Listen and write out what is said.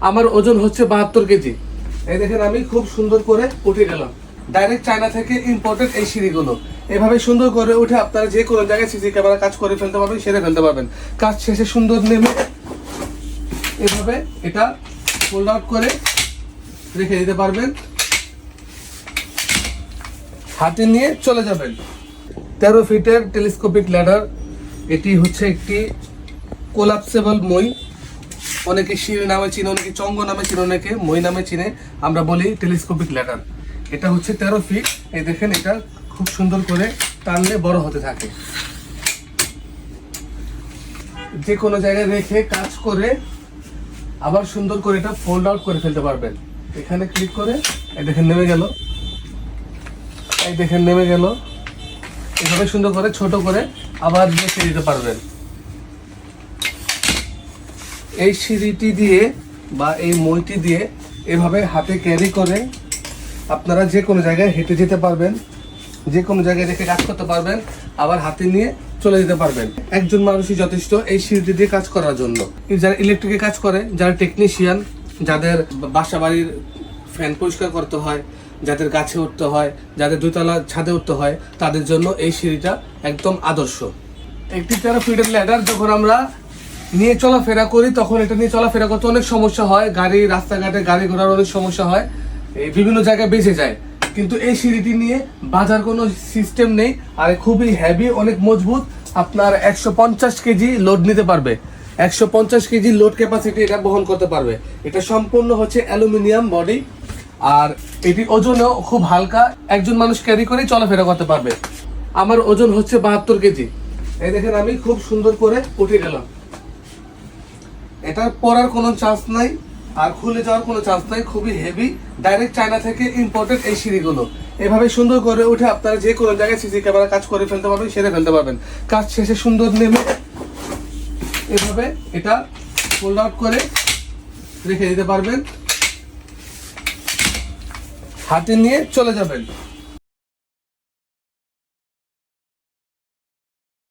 আমার ওজন হচ্ছে 72 কেজি। এই দেখেন আমি খুব সুন্দর করে উঠে গেলাম। ডাইরেক্ট চায়না থেকে ইম্পোর্টেড এই সিঁড়িগুলো এভাবে সুন্দর করে উঠে আপনারা যে কোনো জায়গায় সিসি ক্যামেরা কাজ করে ফেলতে পারবেন, সেরে ফেলতে পারবেন। কাজ শেষে সুন্দর নেমে এভাবে এটা ফোল্ড আউট করে রেখে দিতে পারবেন, হাতে নিয়ে চলে যাবেন। 13 ফিটের টেলিস্কোপিক ল্যাডার। এটি হচ্ছে একটি কোলাপসেবল মই। অনেকে সিঁড়ি নামে চিনে, অনেকে চঙ্গ নামে চিনে, অনেকে মই নামে চিনে। আমরা বলি টেলিস্কোপিক ল্যাডার। এটা হচ্ছে 13 ফিট। এই দেখেন এটা খুব সুন্দর করে টানলে বড় হতে থাকে। যে কোনো জায়গায় রেখে কাজ করে আবার সুন্দর করে এটা ফোল্ড আউট করে ফেলতে পারবেন। এখানে ক্লিক করে এই দেখেন নেমে গেল, এই দেখেন নেমে গেল। এভাবে সুন্দর করে ছোট করে আবার রেখে দিতে পারবেন। এই সিঁড়িটি দিয়ে বা এই মইটি দিয়ে এভাবে হাতে ক্যারি করে আপনারা যে কোনো জায়গায় হেঁটে যেতে পারবেন, যে কোনো জায়গায় রেখে কাজ করতে পারবেন, আবার হাতে নিয়ে চলে যেতে পারবেন। একজন মানুষই যথেষ্ট এই সিঁড়িটি দিয়ে কাজ করার জন্য। যারা ইলেকট্রিকে কাজ করে, যারা টেকনিশিয়ান, যাদের বাসা বাড়ির ফ্যান পরিষ্কার করতে হয়, যাদের গাছে উঠতে হয়, যাদের দুতলা ছাদে উঠতে হয়, তাদের জন্য এই সিঁড়িটা একদম আদর্শ। একটি 13 ফিটের ল্যাডার যখন আমরা নিয়ে চলাফেরা করি, তখন এটা নিয়ে চলাফেরা করতে অনেক সমস্যা হয়। রাস্তাঘাটে গাড়ি ঘোড়ার অনেক সমস্যা হয়, বিভিন্ন জায়গায় বেঁচে যায়। কিন্তু এই সিঁড়িটি নিয়ে বাজার কোনো সিস্টেম নেই, আর খুবই হেভি, অনেক মজবুত। আপনার 150 কেজি লোড নিতে পারবে, 150 কেজি লোড ক্যাপাসিটি এটা বহন করতে পারবে। এটা সম্পূর্ণ হচ্ছে অ্যালুমিনিয়াম বডি, আর এটি ওজনেও খুব হালকা। একজন মানুষ ক্যারি করে চলাফেরা করতে পারবে। আমার ওজন হচ্ছে 72 কেজি। এই দেখেন আমি খুব সুন্দর করে উঠে গেলাম। এটা পরার কোনো চান্স নাই, আর খুলে যাওয়ার কোনো চান্স নাই। খুবই হেভি, ডাইরেক্ট চায়না থেকে ইম্পোর্টেড এই সিঁড়িগুলো এভাবে সুন্দর করে উঠে আপনারা যে কোনো জায়গায় সিসি ক্যামেরা কাজ করে ফেলতে পারবেন, সেরে ফেলতে পারবেন। কাজ শেষে সুন্দর নেমে এভাবে এটা ফোল্ড আউট করে রেখে দিতে পারবেন, হাতে নিয়ে চলে যাবেন।